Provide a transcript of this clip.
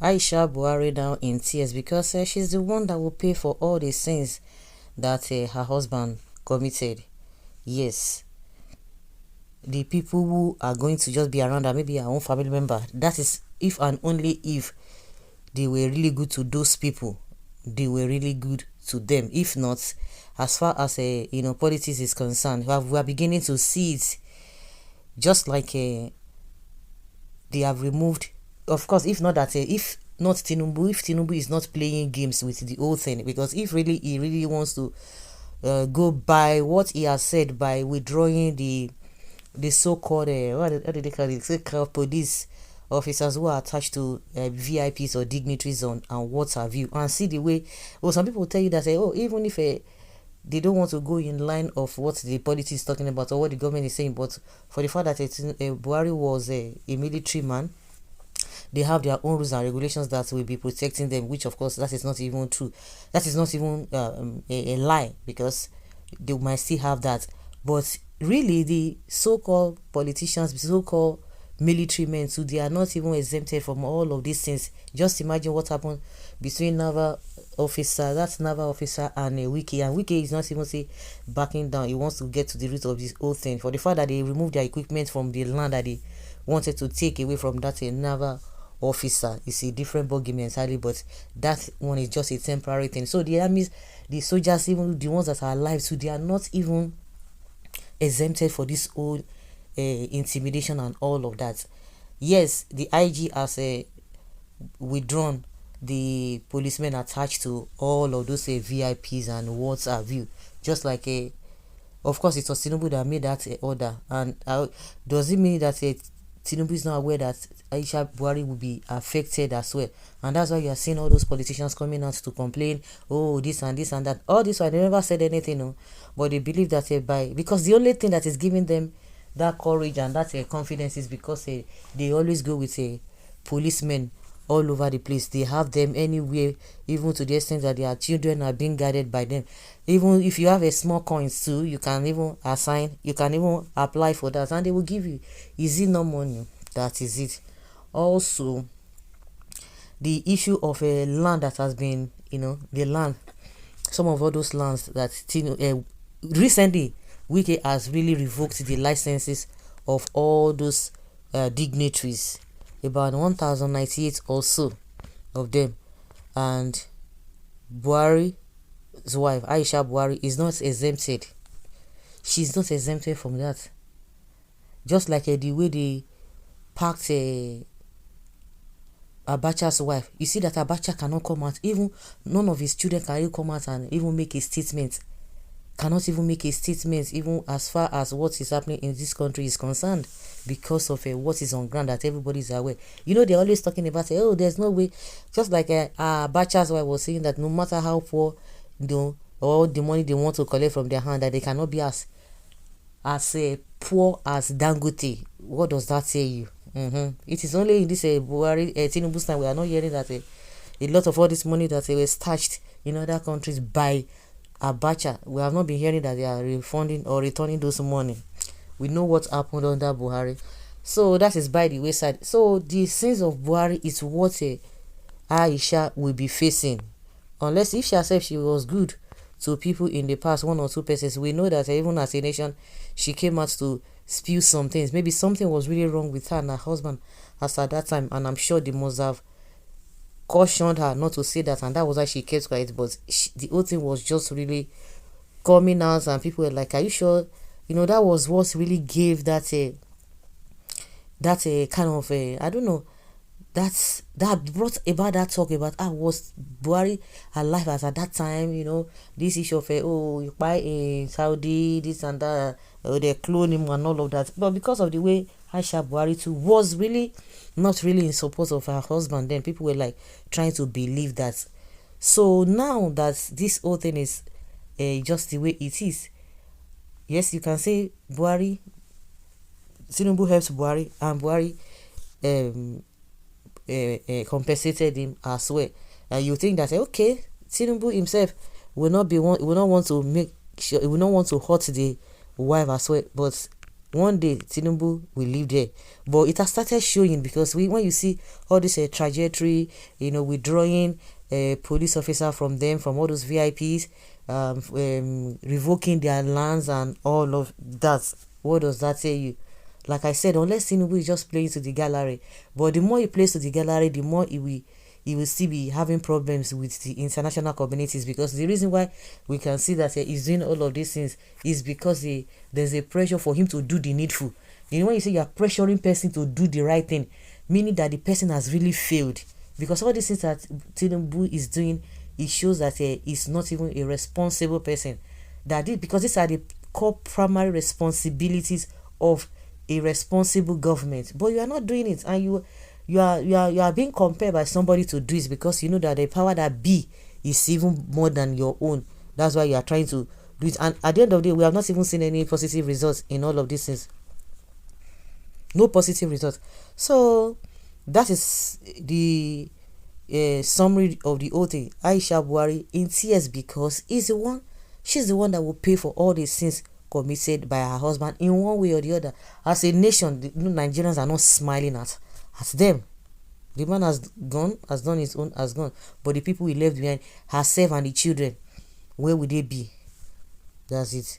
Aisha Buhari now in tears because she's the one that will pay for all the sins that her husband committed. Yes, the people who are going to just be around her, maybe her own family member, that is if and only if they were really good to those people, they were really good to them. If not, as far as politics is concerned, we are beginning to see it just like they have removed, of course, if not that if not Tinubu, if Tinubu is not playing games with the whole thing, because if really he really wants to go by what he has said by withdrawing the so-called what did they call it, so-called police officers who are attached to VIPs or dignitaries on and what have you, and see the way, well, some people tell you that even if they don't want to go in line of what the politics is talking about or what the government is saying, but for the fact that Buhari was a military man, they have their own rules and regulations that will be protecting them, which of course that is not even true. That is not even a lie, because they might still have that. But really, the so-called politicians, the so-called military men too, they are not even exempted from all of these things. Just imagine what happened between naval officer and Wiki, and Wiki is not even backing down. He wants to get to the root of this whole thing, for the fact that they removed their equipment from the land that they wanted to take away from that naval officer. It's a different ballgame entirely, but that one is just a temporary thing. So the armies, the soldiers, even the ones that are alive too, they are not even exempted for this whole intimidation and all of that. Yes, the IG has withdrawn the policemen attached to all of those VIPs and what have you, just like of course it was Tinubu that made that order. And does it mean that Tinubu is not aware that Aisha Buhari will be affected as well? And that's why you are seeing all those politicians coming out to complain, oh, this and this and that. All this one, they never said anything, no. But they believe that because the only thing that is giving them that courage and that confidence is because they always go with policemen all over the place. They have them anywhere, even to the extent that their children are being guided by them. Even if you have a small coins too, you can even apply for that, and they will give you. Is it not money? That is it. Also, the issue of a land that has been, the land, some of all those lands that recently Wike has really revoked the licenses of all those dignitaries, about 1098 or so of them. And Buhari's wife, Aisha Buhari, is not exempted. She's not exempted from that. Just like the way they packed Abacha's wife. You see that Abacha cannot come out. Even none of his children can even come out and even make a statement. Cannot even make a statement, even as far as what is happening in this country is concerned, because of what is on ground that everybody is aware. They're always talking about, there's no way. Just like Abacha's wife was saying that no matter how poor, all the money they want to collect from their hand, that they cannot be as poor as Dangote. What does that say you? It is only in this Buhari Tinubu's time we are not hearing that a lot of all this money that was stashed in other countries by Abacha. We have not been hearing that they are refunding or returning those money. We know what happened under Buhari. So that is by the wayside. So the sins of Buhari is what Aisha will be facing. Unless if she herself she was good to people in the past, one or two persons, we know that even as a nation, she came out to spew some things. Maybe something was really wrong with her and her husband as at that time, and I'm sure they must have cautioned her not to say that, and that was why she kept quiet. But the whole thing was just really coming out, and people were like, are you sure? That was what really gave that kind of I don't know, that brought about that talk about was Buhari alive as at that time. This issue of you buy in Saudi, this and that, they clone him and all of that. But because of the way Aisha Buhari too was really not really in support of her husband, then people were like trying to believe that. So now that this whole thing is just the way it is, yes, you can say Buhari, Tinubu helps Buhari, and Buhari compensated him as well. And you think that okay, Tinubu himself will not want to make sure, he will not want to hurt the wife as well. But One day Tinubu will live there, but it has started showing, because when you see all this trajectory, withdrawing police officer from them, from all those VIPs, revoking their lands and all of that. What does that tell you? Like I said, unless Tinubu is just playing to the gallery, but the more he plays to the gallery, the more he will still be having problems with the international communities, because the reason why we can see that he's doing all of these things is because there's a pressure for him to do the needful. When you say you're pressuring person to do the right thing, meaning that the person has really failed, because all these things that Tinubu is doing, it shows that he's not even a responsible person. Because these are the core primary responsibilities of a responsible government, but you are not doing it, and you are being compared by somebody to do it, because you know that the power that be is even more than your own. That's why you are trying to do it, and at the end of the day, we have not even seen any positive results in all of these things. No positive results. So that is the summary of the whole thing. Aisha Buhari in tears, because she's the one that will pay for all these sins committed by her husband in one way or the other. As a nation, the Nigerians are not smiling at them. The man has gone, has done his own, has gone. But the people we left behind, herself and the children, where would they be? That's it.